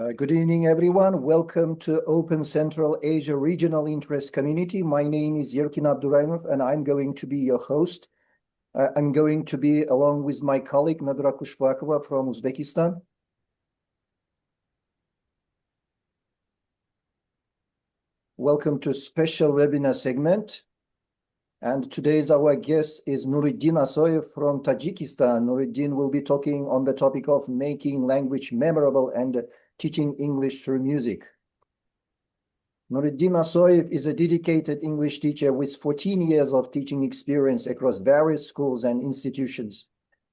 Good evening, everyone. Welcome to Open Central Asia Regional Interest Community. My name is Yerkin Abdurrahimov, and I'm going to be your host. I'm going to be along with my colleague, Nadira Kushbakova from Uzbekistan. Welcome to special webinar segment. And today's our guest is Nuriddin Asoev from Tajikistan. Nuriddin will be talking on the topic of making language memorable and teaching English through music. Nuriddin Asoev is a dedicated English teacher with 14 years of teaching experience across various schools and institutions.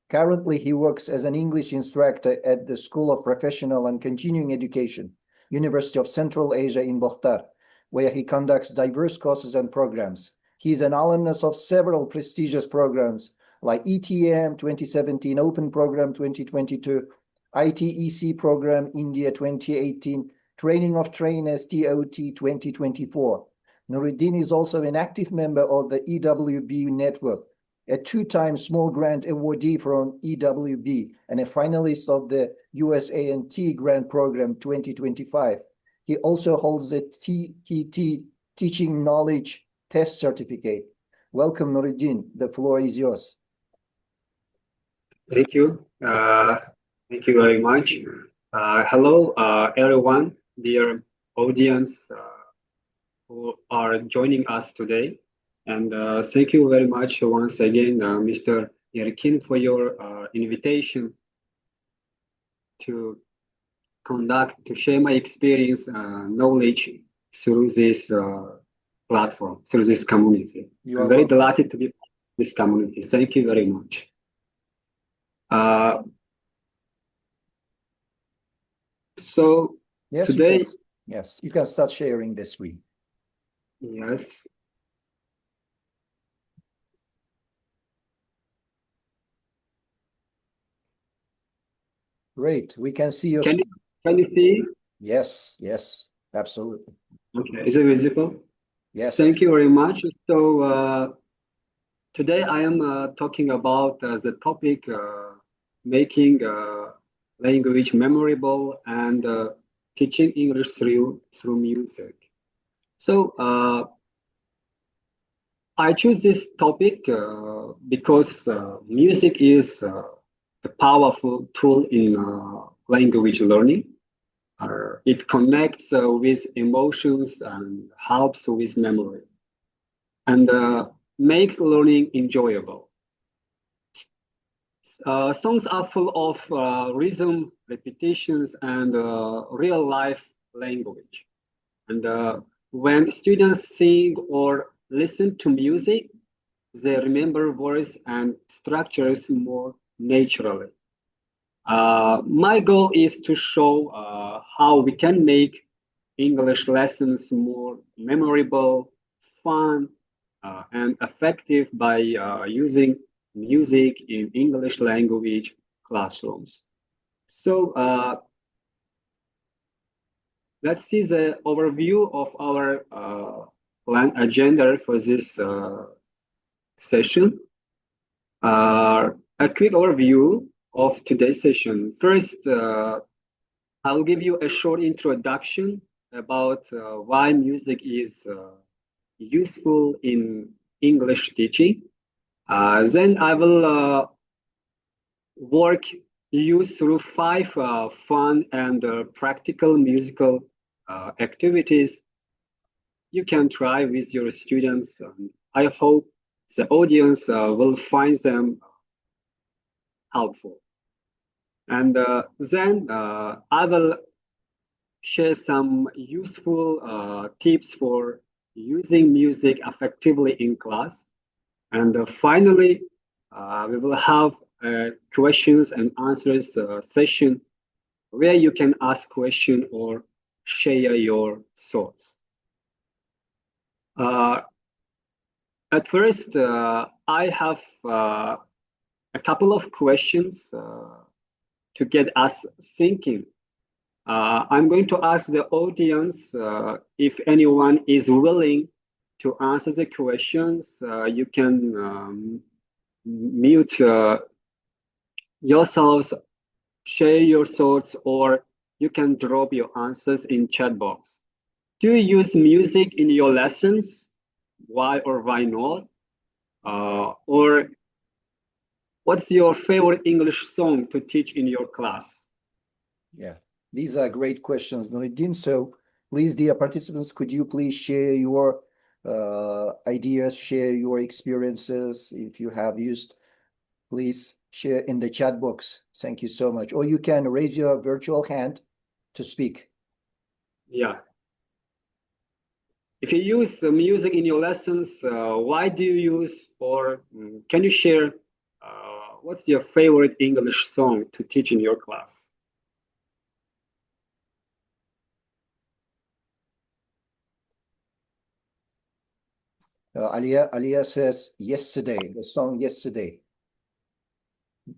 Currently, he works as an English instructor at the School of Professional and Continuing Education, University of Central Asia in Bokhtar, where he conducts diverse courses and programs. He is an alumnus of several prestigious programs like ETM 2017, Open Program 2022, ITEC Program India 2018, Training of Trainers TOT 2024. Nuriddin is also an active member of the EWB network, a two-time small grant awardee from EWB, and a finalist of the USANT Grant Program 2025. He also holds a TET Teaching Knowledge Test Certificate. Welcome, Nuriddin. The floor is yours. Thank you. Thank you very much. Hello, everyone, dear audience who are joining us today. And thank you very much once again, Mr. Yerkin, for your invitation to share my experience, knowledge through this platform, through this community. I'm very delighted to be part of this community. Thank you very much. So yes, today, you can start sharing the screen. Yes. Great. We can see your. Can you see? Yes, absolutely. Okay. Is it visible? Yes. Thank you very much. So today I am talking about the topic making language memorable and teaching English through music. So I choose this topic because music is a powerful tool in language learning. It connects with emotions and helps with memory, and makes learning enjoyable. Songs are full of rhythm, repetitions, and real-life language. And when students sing or listen to music, they remember words and structures more naturally. My goal is to show how we can make English lessons more memorable, fun, and effective by using music in English language classrooms. So let's see the overview of our plan agenda for this session. A quick overview of today's session. First, I'll give you a short introduction about why music is useful in English teaching. Then I will walk you through 5 fun and practical musical activities you can try with your students. I hope the audience will find them helpful. And then I will share some useful tips for using music effectively in class. And finally, we will have a questions and answers session where you can ask questions or share your thoughts. At first, I have a couple of questions to get us thinking. I'm going to ask the audience if anyone is willing to answer the questions. You can mute yourselves, share your thoughts, or you can drop your answers in chat box. Do you use music in your lessons? Why or why not? Or what's your favorite English song to teach in your class? Yeah, these are great questions, Nuriddin. So please, dear participants, could you please share your ideas, share your experiences if you have used, please share in the chat box. Thank you so much. Or you can raise your virtual hand to speak. Yeah. If you use music in your lessons, why do you use, or can you share what's your favorite English song to teach in your class? Alia says yesterday, the song yesterday.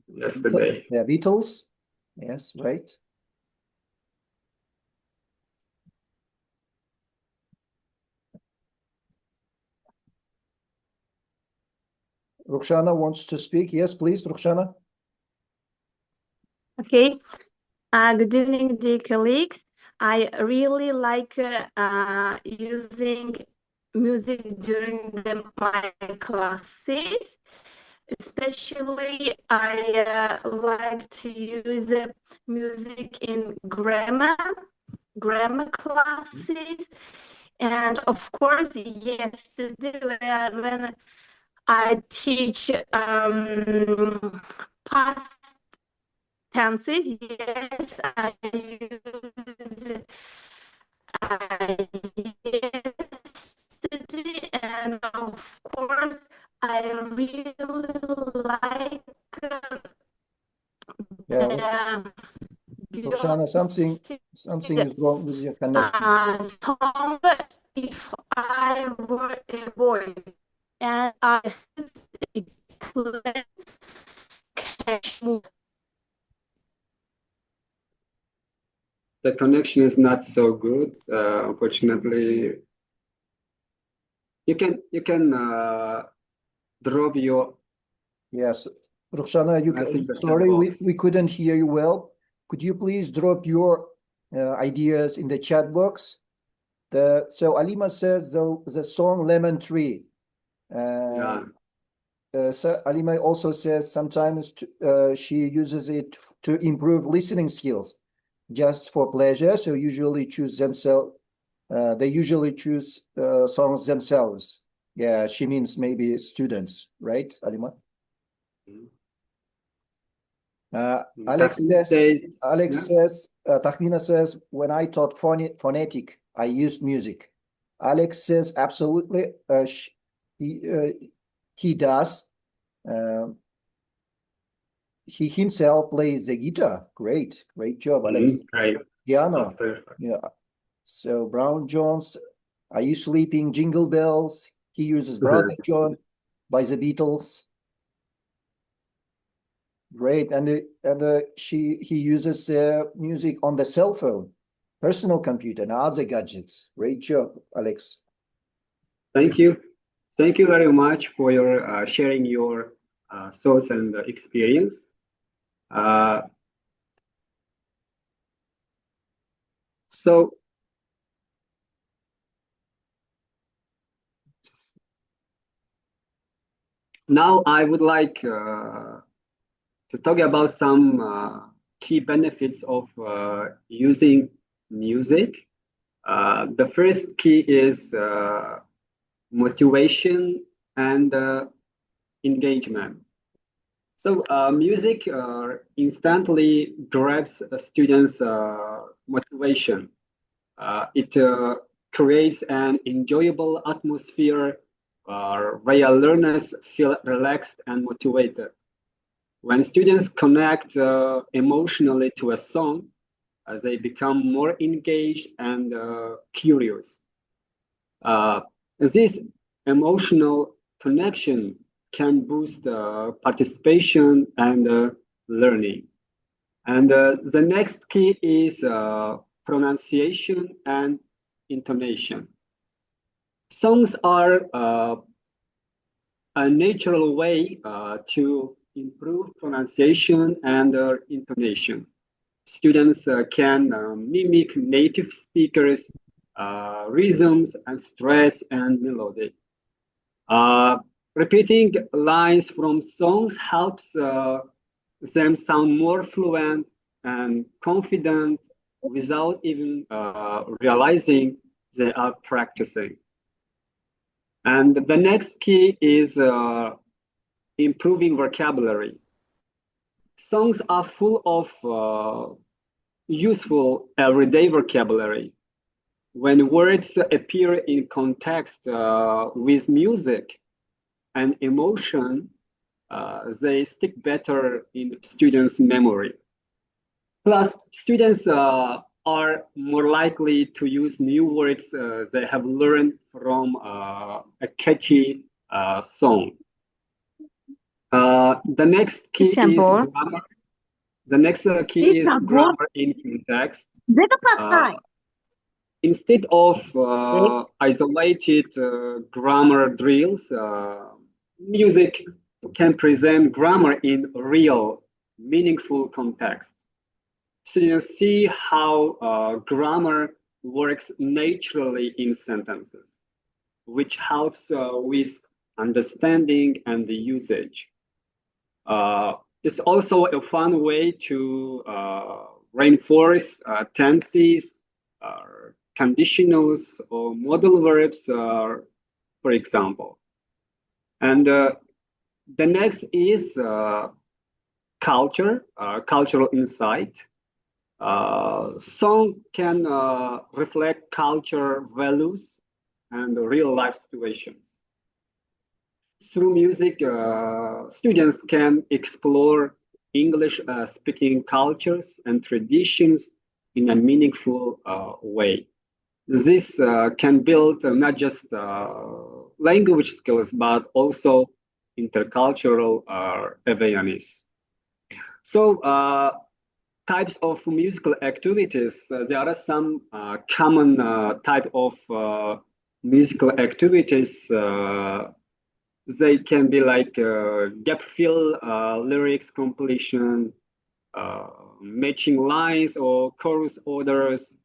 Yesterday. Yeah, Beatles. Yes, right. Rukhsana wants to speak. Yes, please, Rukhsana. Okay. Good evening, dear colleagues. I really like using music during my classes. Especially, I like to use music in grammar classes. And of course, yesterday when I teach past tenses, yes, I use yesterday, and of course, I really like Yeah, Rukhsana, something is wrong with your connection. song If I Were a Boy, and I The connection is not so good, unfortunately. You can drop your Yes, Rukhsana, message. sorry, we couldn't hear you well. Could you please drop your ideas in the chat box? So Alima says the song Lemon Tree. Yeah. So Alima also says sometimes she uses it to improve listening skills just for pleasure. So usually choose themselves. They usually choose songs themselves. Yeah, she means maybe students, right, Alima? Alex says, Tahmina says, when I taught phonetic, I used music. Alex says, absolutely, he does. He himself plays the guitar. Great job, Alex. Right. Piano. That's perfect. Yeah. So Brown Jones, Are You Sleeping? Jingle Bells. He uses Brother John by the Beatles. Great, and he uses music on the cell phone, personal computer, and other gadgets. Great job, Alex. Thank you very much for your sharing your thoughts and experience. So now I would like to talk about some key benefits of using music. The first key is motivation and engagement. So music instantly drives a student's motivation. It creates an enjoyable atmosphere where learners feel relaxed and motivated. When students connect emotionally to a song, they become more engaged and curious. This emotional connection can boost participation and learning. And the next key is pronunciation and intonation. Songs are a natural way to improve pronunciation and intonation. Students can mimic native speakers, rhythms, and stress and melody. Repeating lines from songs helps them sound more fluent and confident without even realizing they are practicing. And the next key is improving vocabulary. Songs are full of useful everyday vocabulary. When words appear in context with music and emotion, they stick better in students' memory. Plus, students are more likely to use new words they have learned from a catchy song. The next key is grammar. The next key is grammar in context. Instead of isolated grammar drills, music can present grammar in real, meaningful context. Students see how grammar works naturally in sentences, which helps with understanding and the usage. It's also a fun way to reinforce tenses, conditionals, or modal verbs, for example. And the next is culture, cultural insight. Song can reflect culture, values, and real life situations. Through music, students can explore English speaking cultures and traditions in a meaningful way. This can build not just language skills, but also intercultural awareness. So, types of musical activities. There are some common type of musical activities. They can be like gap fill, lyrics completion, matching lines or chorus orders,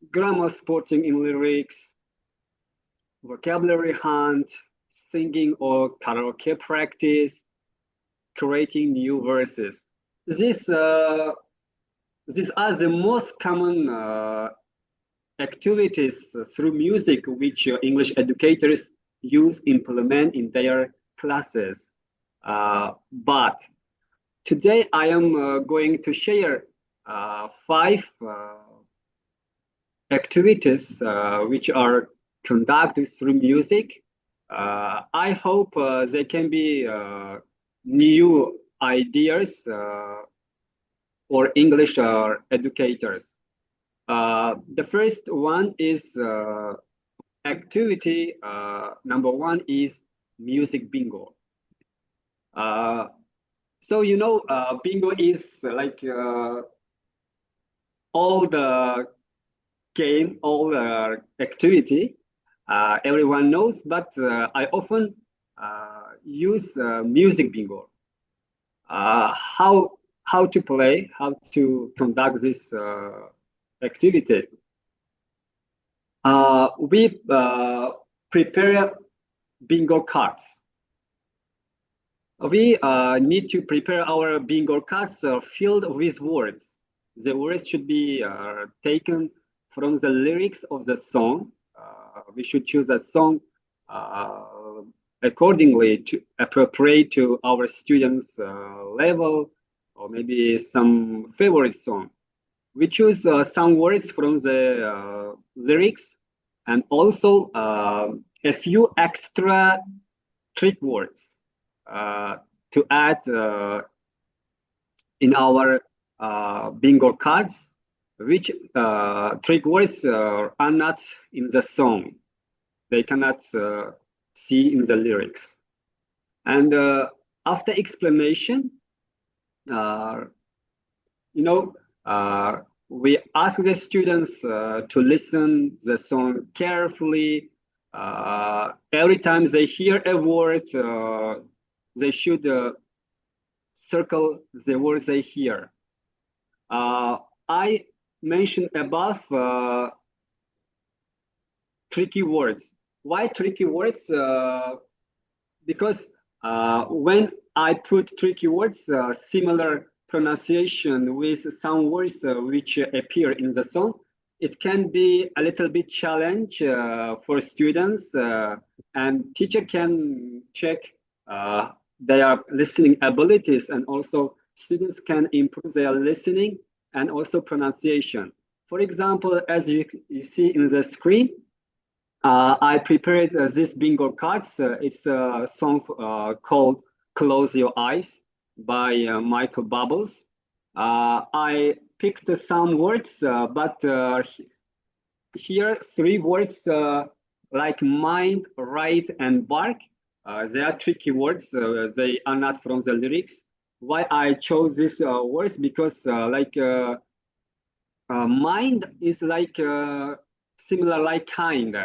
grammar spotting in lyrics, vocabulary hunt, singing or karaoke practice, creating new verses. These are the most common activities through music which English educators implement in their classes. But today I am going to share 5 activities which are conducted through music. I hope they can be new ideas for English educators. The first one is activity number 1 is music bingo. So you know, bingo is like all the game, all the activity everyone knows, but I often use music bingo. How to play, how to conduct this activity. We prepare bingo cards. We need to prepare our bingo cards filled with words. The words should be taken from the lyrics of the song. We should choose a song accordingly to appropriate to our students' level, or maybe some favorite song. We choose some words from the lyrics and also a few extra trick words to add in our bingo cards, which trick words are not in the song. They cannot see in the lyrics. And after explanation, we ask the students to listen the song carefully. Every time they hear a word, they should circle the words they hear. I mentioned above tricky words. Why tricky words? Because when I put tricky words, similar pronunciation with some words which appear in the song, it can be a little bit challenge for students, and teacher can check their listening abilities, and also students can improve their listening and also pronunciation. For example, as you see in the screen, I prepared this bingo cards. It's a song called Close Your Eyes by Michael Bubbles. I picked some words, but here 3 words like mind, right, and bark. They are tricky words. They are not from the lyrics. Why I chose these words? Because mind is like similar like kind.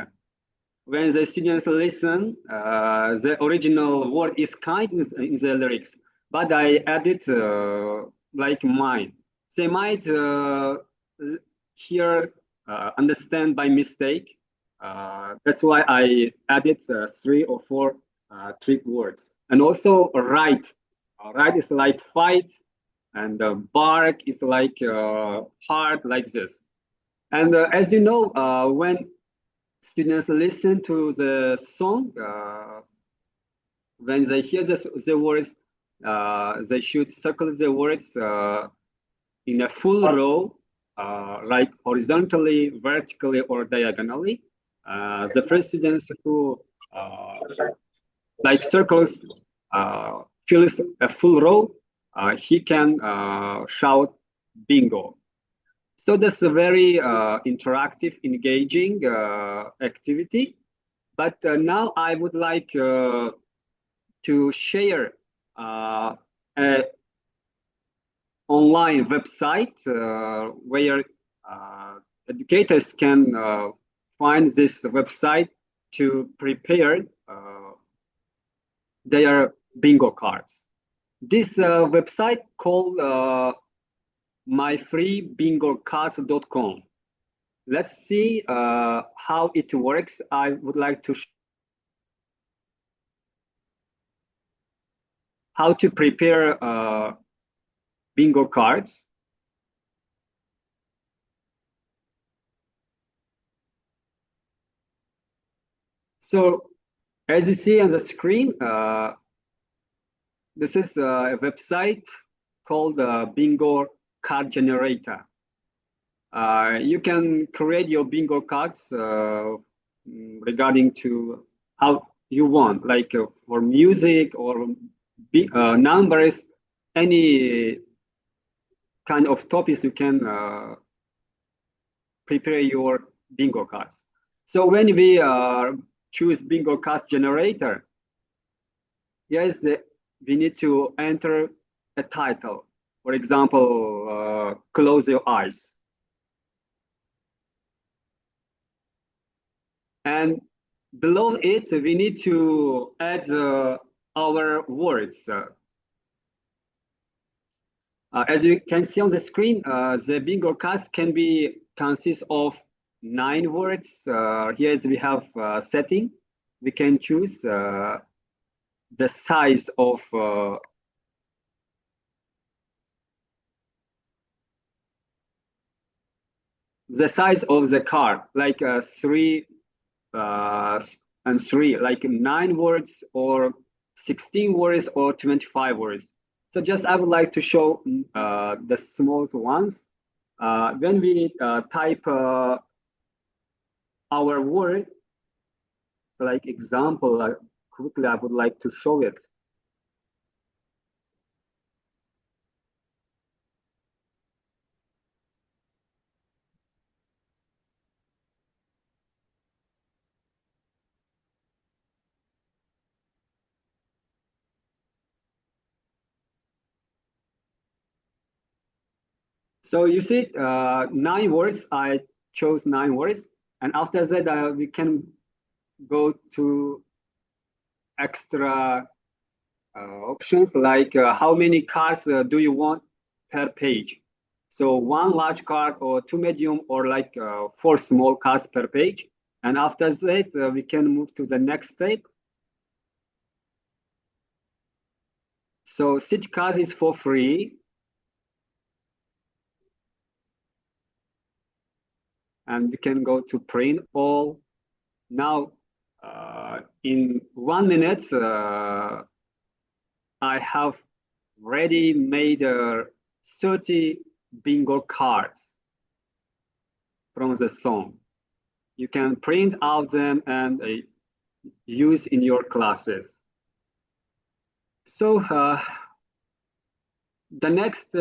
When the students listen, the original word is kind in the lyrics, but I added like mind. They might hear, understand by mistake. That's why I added 3 or 4 trick words. And also right. Right is like fight, and bark is like hard, like this. And as you know, when students listen to the song, when they hear the words, they should circle the words in a full row, like horizontally, vertically, or diagonally. The first students who like circles fills a full row, he can shout bingo. So that's a very interactive, engaging activity. But now I would like to share an online website where educators can find this website to prepare their bingo cards. This website called myfreebingocards.com. Let's see how it works. I would like to how to prepare bingo cards. So as you see on the screen, this is a website called Bingo Card Generator. You can create your bingo cards regarding to how you want, like for music or numbers, any kind of topics you can prepare your bingo cards. So when we choose bingo cards generator, yes, we need to enter a title. For example, Close Your Eyes. And below it, we need to add our words. As you can see on the screen, the bingo cards can be consist of 9 words. Here we have setting. We can choose the size of the card, like 3 and 3, like 9 words or 16 words or 25 words. So just I would like to show the smallest ones. When we type our word, like example, quickly I would like to show it. So you see 9 words, I chose 9 words. And after that, we can go to extra options like how many cards do you want per page. So one large card or two medium or like 4 small cards per page. And after that, we can move to the next step. So seat cards is for free. And we can go to print all. Now, in 1 minute, I have already made 30 bingo cards from the song. You can print out them and use in your classes. So the next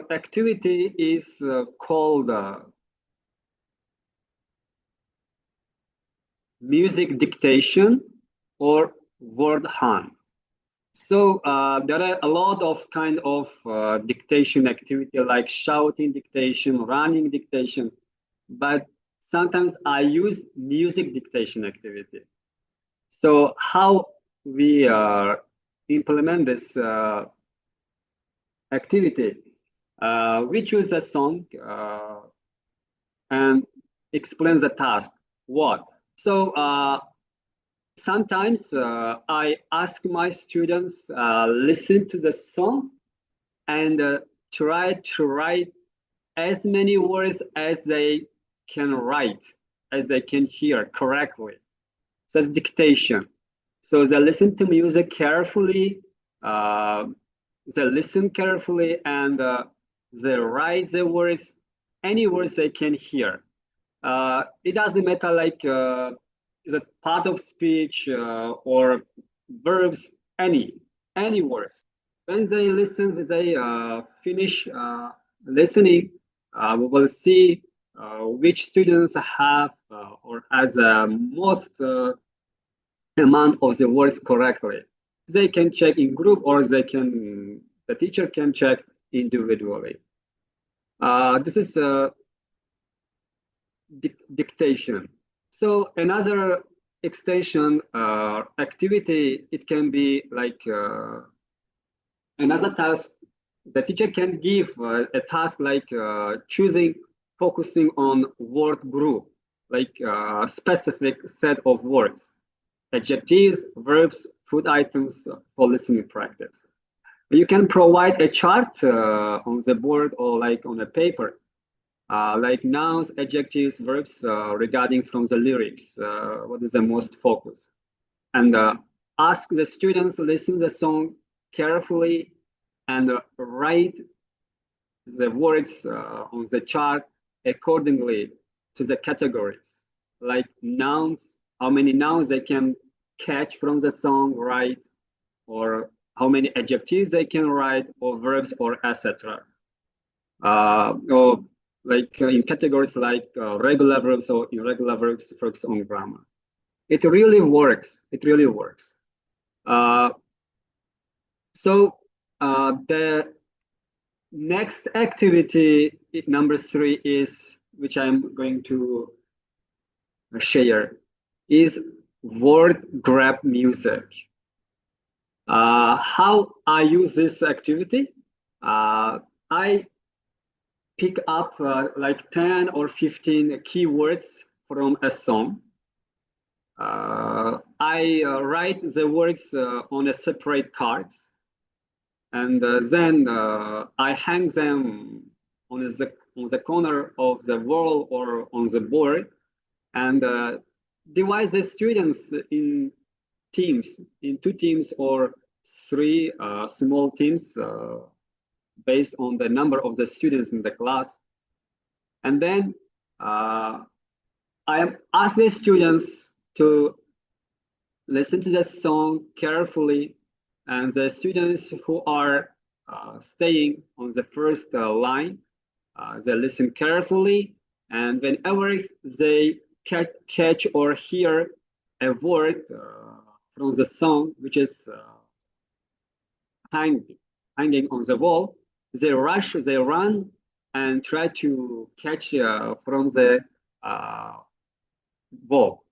activity is called music dictation or word hunt. So there are a lot of kind of dictation activity like shouting dictation, running dictation, but sometimes I use music dictation activity. So how we implement this activity? We choose a song and explain the task. What? So sometimes I ask my students listen to the song and try to write as many words as they can write, as they can hear correctly. So it's dictation. So they listen to music carefully, they listen carefully, and they write the words, any words they can hear. It doesn't matter like the part of speech or verbs, any words. When they listen, they finish listening, we will see which students have or has most amount of the words correctly. They can check in group or the teacher can check individually. This is dictation. So another extension activity, it can be like another task. The teacher can give a task like focusing on word group, like a specific set of words, adjectives, verbs, food items for listening practice. You can provide a chart on the board or like on a paper, like nouns, adjectives, verbs regarding from the lyrics, what is the most focus. And ask the students to listen to the song carefully and write the words on the chart accordingly to the categories, like nouns, how many nouns they can catch from the song, right? Or how many adjectives they can write, or verbs, or etc. Or like in categories like regular verbs or irregular verbs, focus on grammar. It really works. It really works. So the next activity, number 3, is which I'm going to share, is word grab music. How I use this activity? I pick up like 10 or 15 keywords from a song. I write the words on a separate cards, and then I hang them on the corner of the wall or on the board, and divide the students in teams, in 2 teams or 3 small teams based on the number of the students in the class. And then I ask the students to listen to the song carefully, and the students who are staying on the first line, they listen carefully, and whenever they catch or hear a word from the song which is hanging on the wall, they rush, they run, and try to catch from the wall.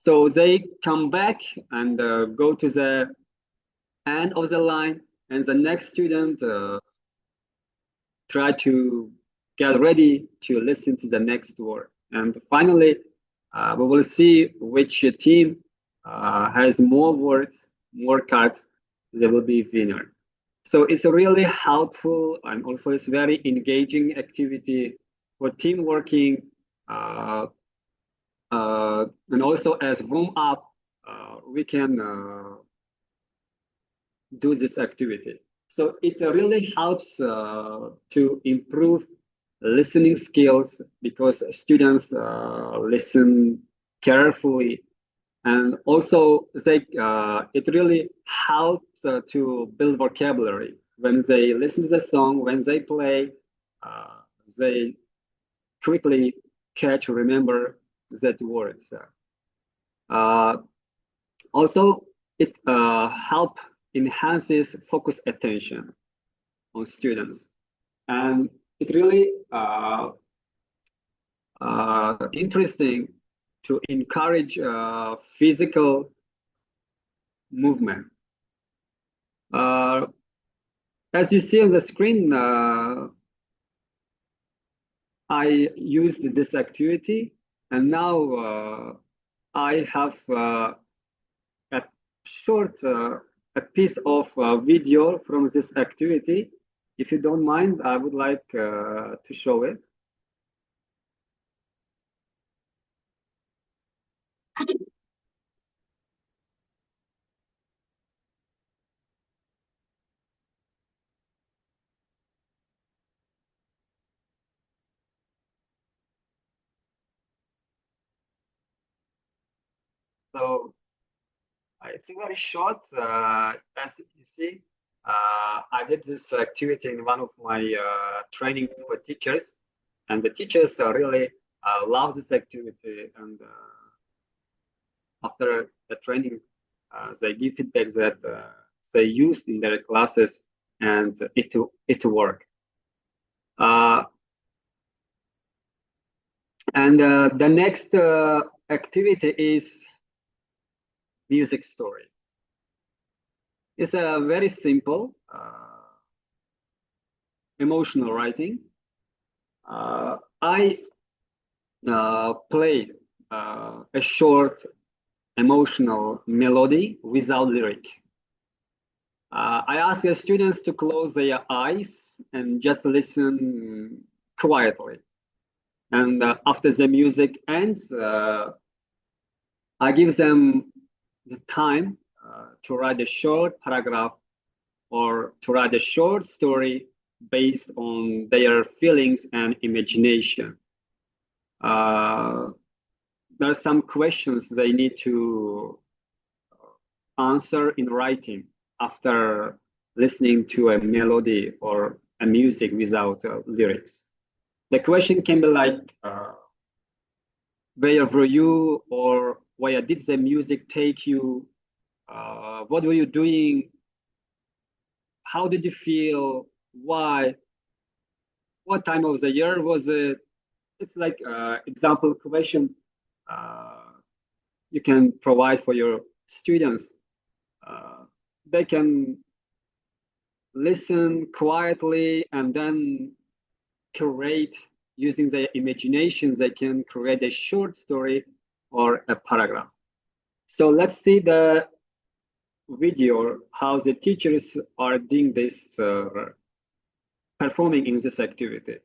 So they come back and go to the end of the line, and the next student try to get ready to listen to the next word. And finally, we will see which team has more words, more cards, they will be winner. So it's a really helpful and also it's very engaging activity for team working. And also as warm up, we can do this activity. So it really helps to improve listening skills because students listen carefully, and also it really helps to build vocabulary. When they listen to the song, when they play, they quickly catch, remember that words. Also, it enhances focus attention on students, and it really interesting to encourage physical movement. As you see on the screen, I used this activity, and now I have a short a piece of video from this activity. If you don't mind, I would like to show it. So it's very short. As you see, I did this activity in one of my training for teachers, and the teachers really love this activity. And after the training, they give feedback that they used in their classes, and it worked. And the next activity is music story. It's a very simple emotional writing. I played a short emotional melody without lyric. I ask the students to close their eyes and just listen quietly. And after the music ends, I give them the time to write a short paragraph or to write a short story based on their feelings and imagination. There are some questions they need to answer in writing after listening to a melody or a music without lyrics. The question can be like, where were you, or where did the music take you? What were you doing? How did you feel? Why? What time of the year was it? It's like example question you can provide for your students. They can listen quietly and then create, using their imagination, they can create a short story or a paragraph. So let's see the video, how the teachers are doing this, performing in this activity.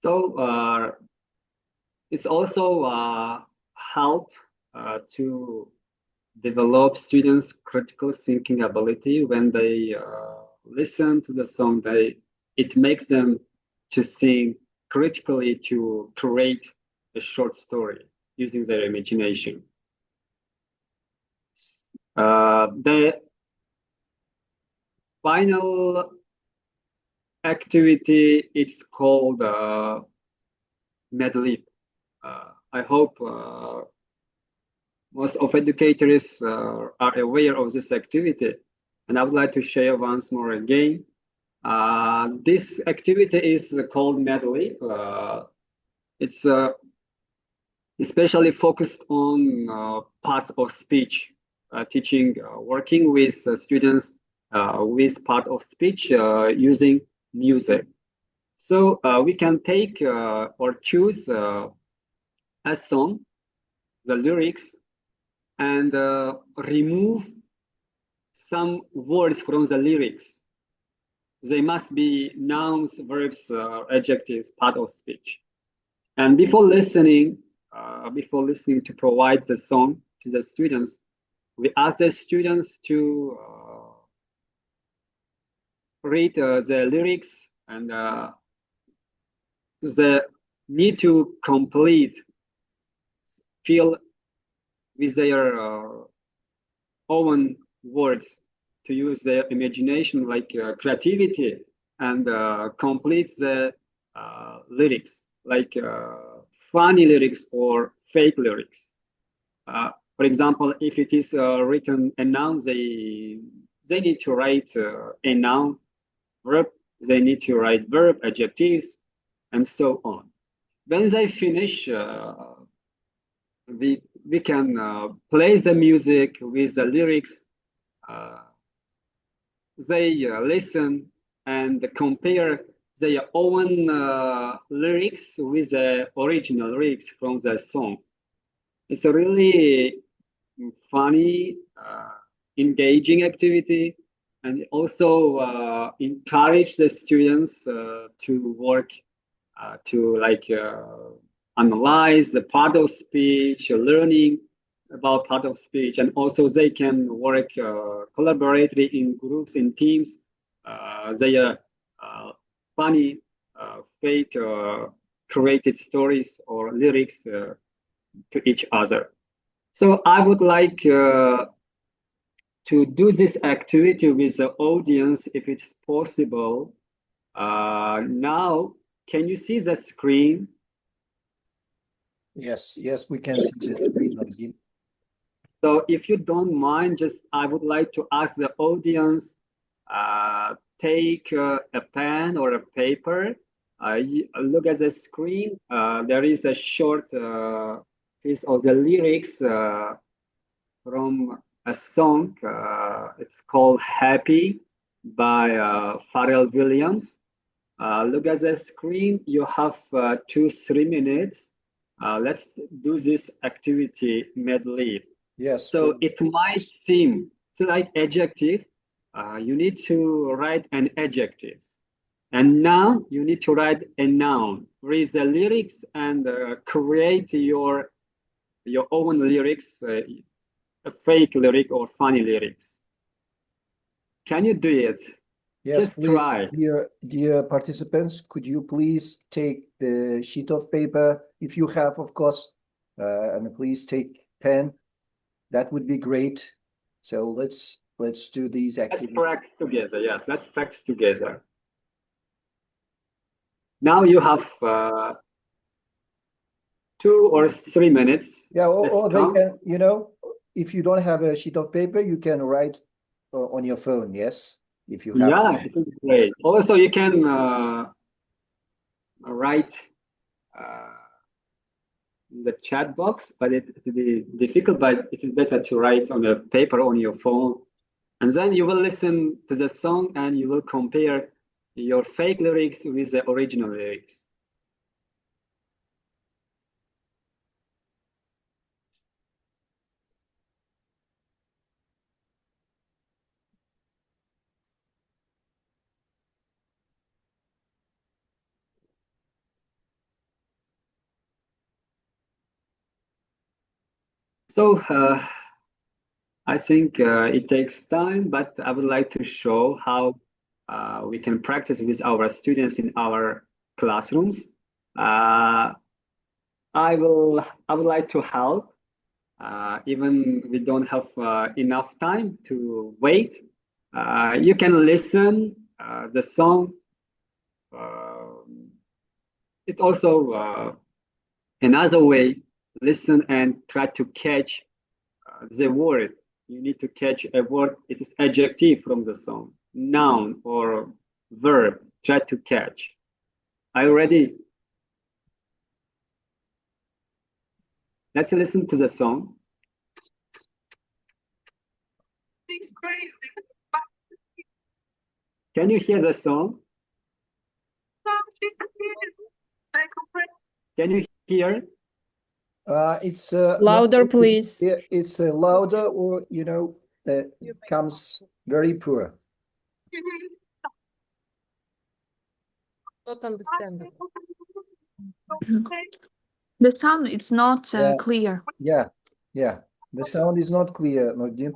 So it's also help to develop students' critical thinking ability when they listen to the song. It makes them to think critically to create a short story using their imagination. The final activity, it's called medley. I hope most of educators are aware of this activity, and I would like to share once more again. This activity is called medley. It's especially focused on parts of speech, teaching, working with students with part of speech using music. So we can take or choose a song, the lyrics, and remove some words from the lyrics. They must be nouns, verbs, adjectives, part of speech. And before listening to provide the song to the students, we ask the students to read the lyrics, and they need to fill with their own words, to use their imagination, like creativity, and complete the lyrics, like funny lyrics or fake lyrics. For example, if it is written a noun, they need to write a noun, verb, they need to write verb, adjectives, and so on. When they finish, we can play the music with the lyrics. They listen and compare their own lyrics with the original lyrics from the song. It's a really funny, engaging activity, and also encourage the students to work to analyze the part of speech, learning about part of speech, and also they can work collaboratively in groups, in teams. They are funny, fake, created stories or lyrics to each other. So I would like to do this activity with the audience, if it's possible. Now, can you see the screen? Yes, we can see the screen again. So if you don't mind, I would like to ask the audience, take a pen or a paper, look at the screen. There is a short piece of the lyrics from a song. It's called Happy by Pharrell Williams. Look at the screen. You have 2-3 minutes. Let's do this activity medley. Yes. So it might seem like adjective. You need to write an adjective. And now you need to write a noun. Read the lyrics and create your own lyrics, a fake lyric or funny lyrics. Can you do it? Yes, just please, try. Dear participants, could you please take the sheet of paper, if you have, of course, and please take pen. That would be great. So let's do these activities. Let's practice together. Yes, let's practice together. Now you have 2 or 3 minutes. Yeah, or they can, if you don't have a sheet of paper, you can write on your phone. Yes, if you have. Yeah, it's great. Also, you can write in the chat box, but it will be difficult. But it is better to write on a paper on your phone, and then you will listen to the song and you will compare your fake lyrics with the original lyrics. So I think it takes time, but I would like to show how we can practice with our students in our classrooms. I would like to help, even we don't have enough time to wait. You can listen the song. It also another way, listen and try to catch the word. You need to catch a word. It is adjective from the song, noun or verb. Try to catch. Are you ready? Let's listen to the song. Can you hear the song? Can you hear? It's Louder, please. It's louder, or comes very poor. Not understandable. The sound is not Yeah. clear. Yeah, the sound is not clear, Nuriddin.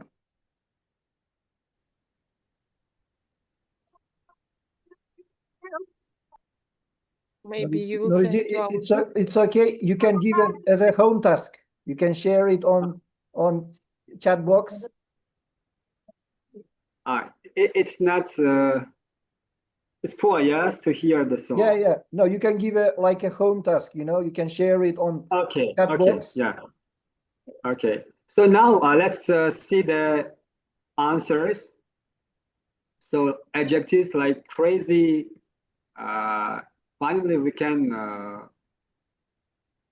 Maybe you will send Nuriddin, to our it's okay. You can give it as a home task. You can share it on chat box. It's not. It's poor, yes, to hear the song. Yeah. No, you can give it like a home task. You can share it on Okay. chat Okay. box. Yeah. Okay. So now let's see the answers. So adjectives like crazy. Finally, we can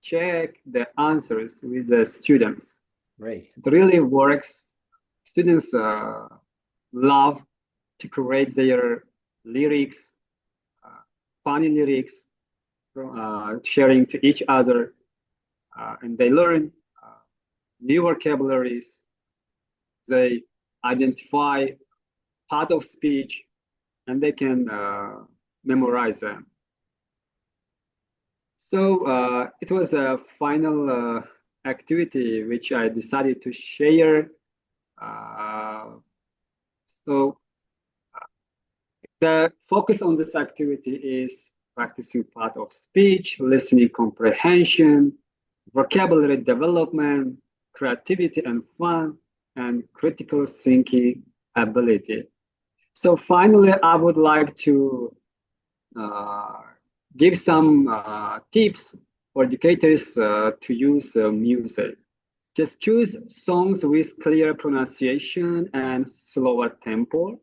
check the answers with the students. Great. It really works. Students love to create their lyrics, funny lyrics, sharing to each other, and they learn new vocabularies. They identify part of speech, and they can memorize them. So it was a final activity which I decided to share. So the focus on this activity is practicing part of speech, listening comprehension, vocabulary development, creativity and fun, and critical thinking ability. So finally, I would like to give some tips for educators to use music. Just choose songs with clear pronunciation and slower tempo.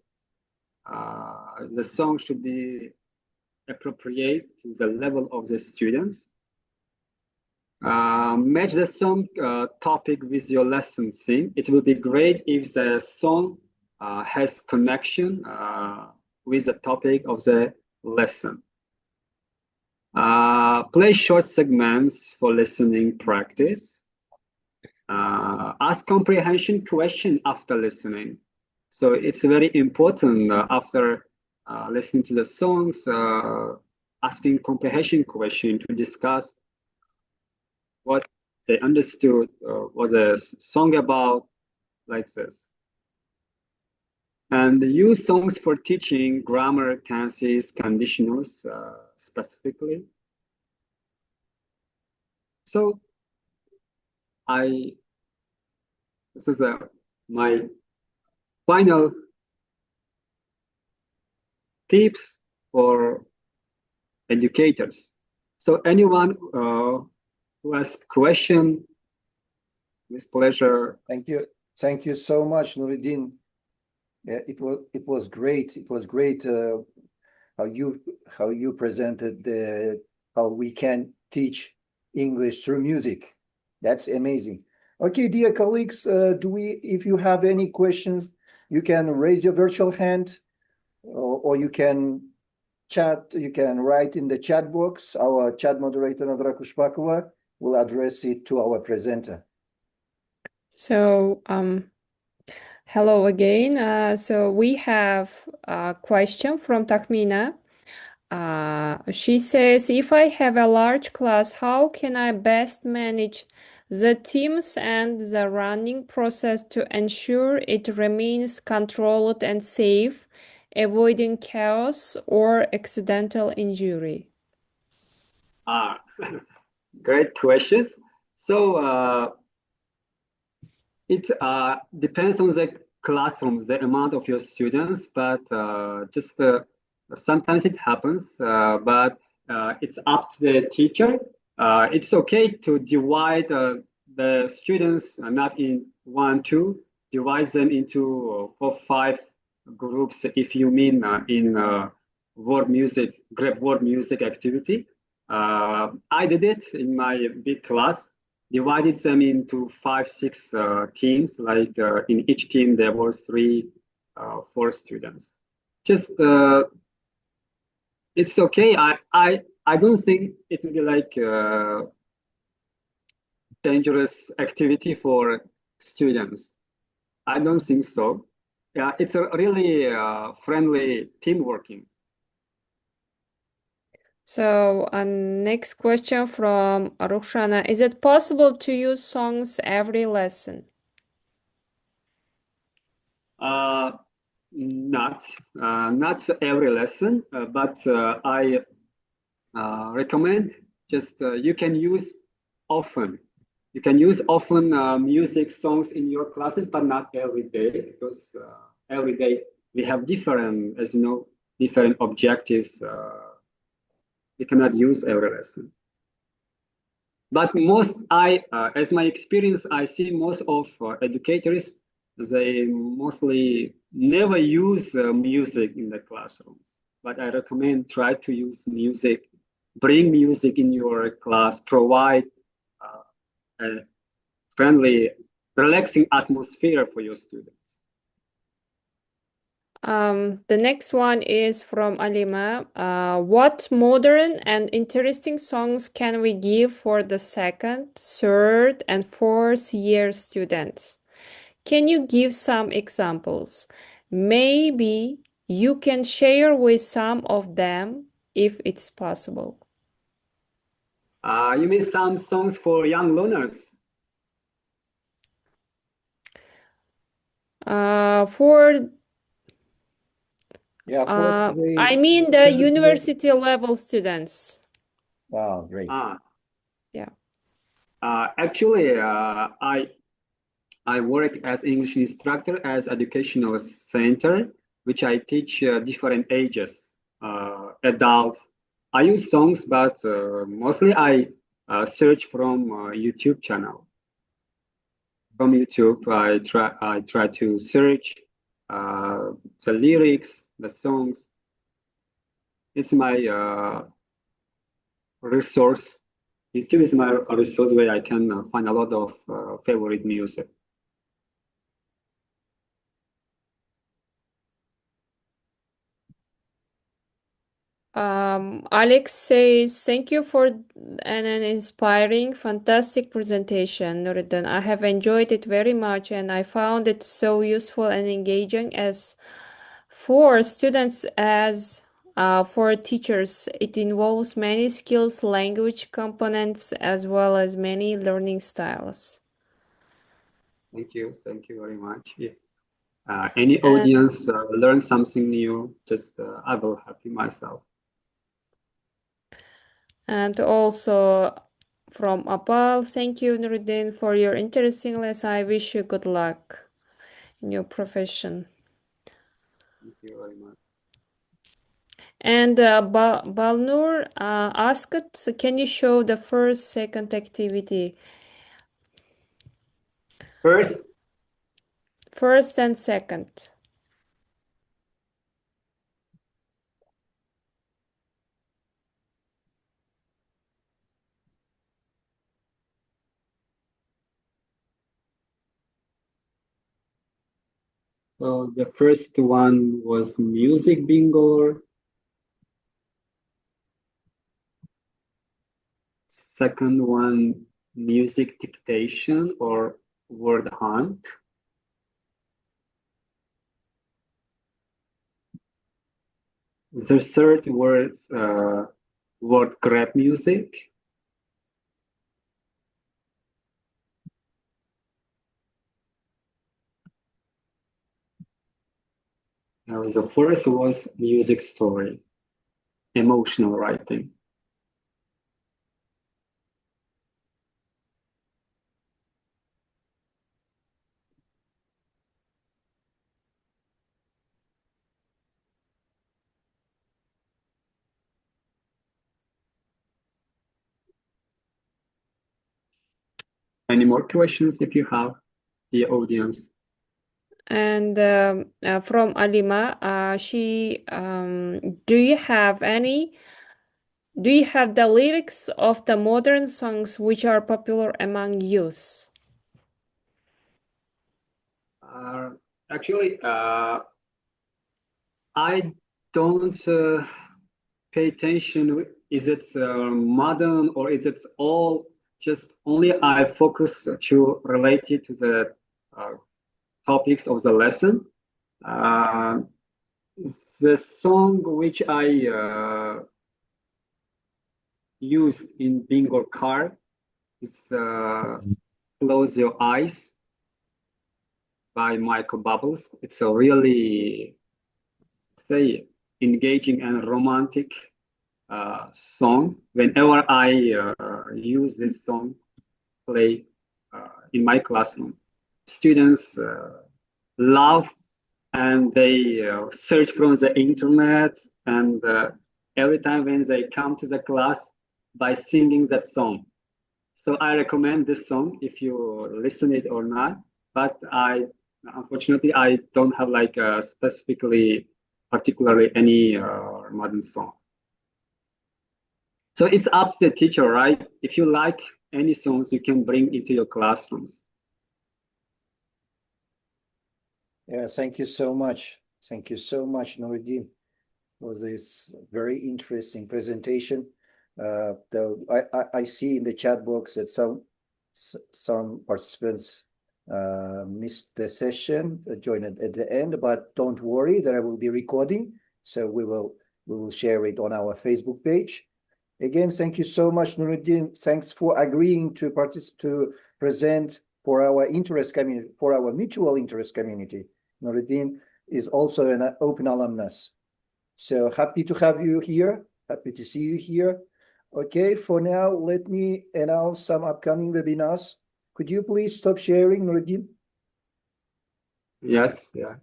The song should be appropriate to the level of the students. Match the song topic with your lesson theme. It will be great if the song has connection with the topic of the lesson. Play short segments for listening practice. Ask comprehension question after listening. So it's very important after listening to the songs, asking comprehension question to discuss what they understood, what the song about, like this. And use songs for teaching grammar, tenses, conditionals specifically. So this is my final tips for educators. So anyone who has question, with pleasure. Thank you so much, Nuriddin. Yeah, it was great. It was great how you presented how we can teach English through music. That's amazing. Okay, dear colleagues, if you have any questions, you can raise your virtual hand, or you can chat. You can write in the chat box. Our chat moderator, Navra Kushpakova, will address it to our presenter. So, hello again. So we have a question from Tahmina. She says, if I have a large class, how can I best manage the teams and the running process to ensure it remains controlled and safe, avoiding chaos or accidental injury? Ah, great questions. So it depends on the classroom, the amount of your students, but just sometimes it happens, but it's up to the teacher. It's okay to divide the students not in one, two, divide them into 4, 5 groups if you mean in word music, grab word music activity. I did it in my big class, divided them into 5, 6 teams. Like in each team, there were 3, 4 students. Just it's okay. I don't think it will be like dangerous activity for students. I don't think so. Yeah, it's a really friendly team working. So, next question from Rukhshana. Is it possible to use songs every lesson? Not every lesson, but I recommend just you can use often. You can use often music songs in your classes, but not every day, because every day we have different, as you know, different objectives. You cannot use every lesson. But as my experience, I see most of educators, they mostly never use music in the classrooms. But I recommend try to use music, bring music in your class, provide a friendly, relaxing atmosphere for your students. The next one is from Alima. What modern and interesting songs can we give for the second, third, and fourth year students? Can you give some examples? Maybe you can share with some of them if it's possible. You mean some songs for young learners? For Yeah, I mean the university level students. Wow, great. Yeah. Actually, I work as English instructor as educational center, which I teach different ages, adults. I use songs, but mostly I search from YouTube channel. From YouTube, I try to search the lyrics, the songs. It's my resource. YouTube is my resource where I can find a lot of favorite music. Alex says, thank you for an inspiring, fantastic presentation, Nuriddin. I have enjoyed it very much and I found it so useful and engaging as for students as for teachers. It involves many skills, language components, as well as many learning styles. Thank you very much. If any audience learn something new, just I will happy myself. And also from Apal, thank you, Nuriddin, for your interesting lesson. I wish you good luck in your profession. Thank you very much. And Balnur asked, can you show the first, second activity? First and second. So the first one was music bingo. Second one, music dictation or word hunt. The third was word grab music. The first was music story, emotional writing. any more questions if you have, the audience? And from Alima, do you have the lyrics of the modern songs which are popular among youth? Actually, I don't pay attention. Is it modern or is it all just only I focus to relate it to the topics of the lesson. The song which I used in bingo card is Close Your Eyes by Michael Bubbles. It's a really, say, engaging and romantic song. Whenever I use this song, play in my classroom, students love and they search from the internet, and every time when they come to the class by singing that song. So I recommend this song if you listen it or not, but unfortunately I don't have like particularly any modern song. So it's up to the teacher, right? If you like any songs, you can bring into your classrooms. Yeah, thank you so much. Thank you so much, Nuriddin, for this very interesting presentation. Though I see in the chat box that some participants missed the session, joined at the end, but don't worry, there will be recording, so we will share it on our Facebook page. Again, thank you so much, Nuriddin. Thanks for agreeing to present for our interest community, for our mutual interest community. Nuriddin is also an open alumnus. So happy to have you here. Happy to see you here. Okay, for now, let me announce some upcoming webinars. Could you please stop sharing, Nuriddin? Yes, yeah.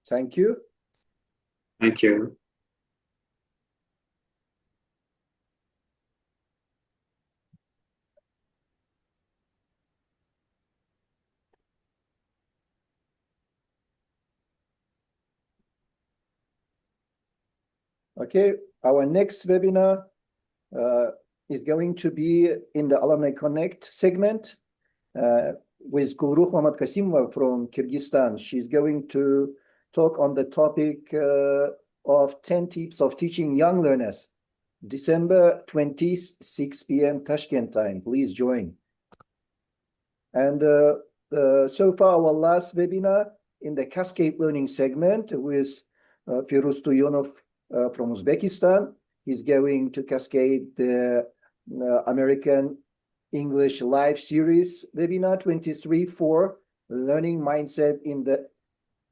Thank you. Thank you. Okay, our next webinar is going to be in the Alumni Connect segment with Gulruh Mamad Kasimova from Kyrgyzstan. She's going to talk on the topic of 10 tips of teaching young learners. December 20th, 6 p.m. Tashkent time. Please join. And so far, our last webinar in the Cascade Learning segment with Firuz Tuyonov from Uzbekistan. He's going to cascade the American English Live Series webinar 23 for Learning Mindset in the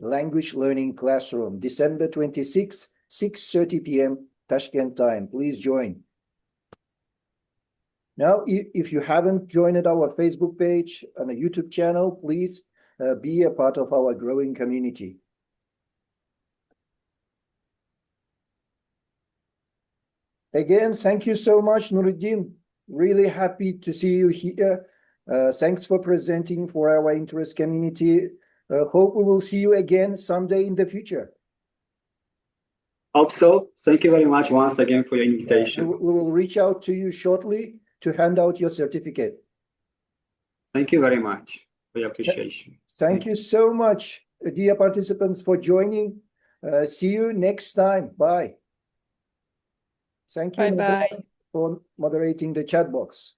Language Learning Classroom, December 26th, 6:30 p.m. Tashkent time. Please join. Now, if you haven't joined our Facebook page and a YouTube channel, please be a part of our growing community. Again, thank you so much, Nuriddin. Really happy to see you here. Thanks for presenting for our interest community. Hope we will see you again someday in the future. Hope so. Thank you very much once again for your invitation. We will reach out to you shortly to hand out your certificate. Thank you very much for your appreciation. Thank you so much, dear participants, for joining. See you next time. Bye. Thank you Bye-bye. for moderating the chat box.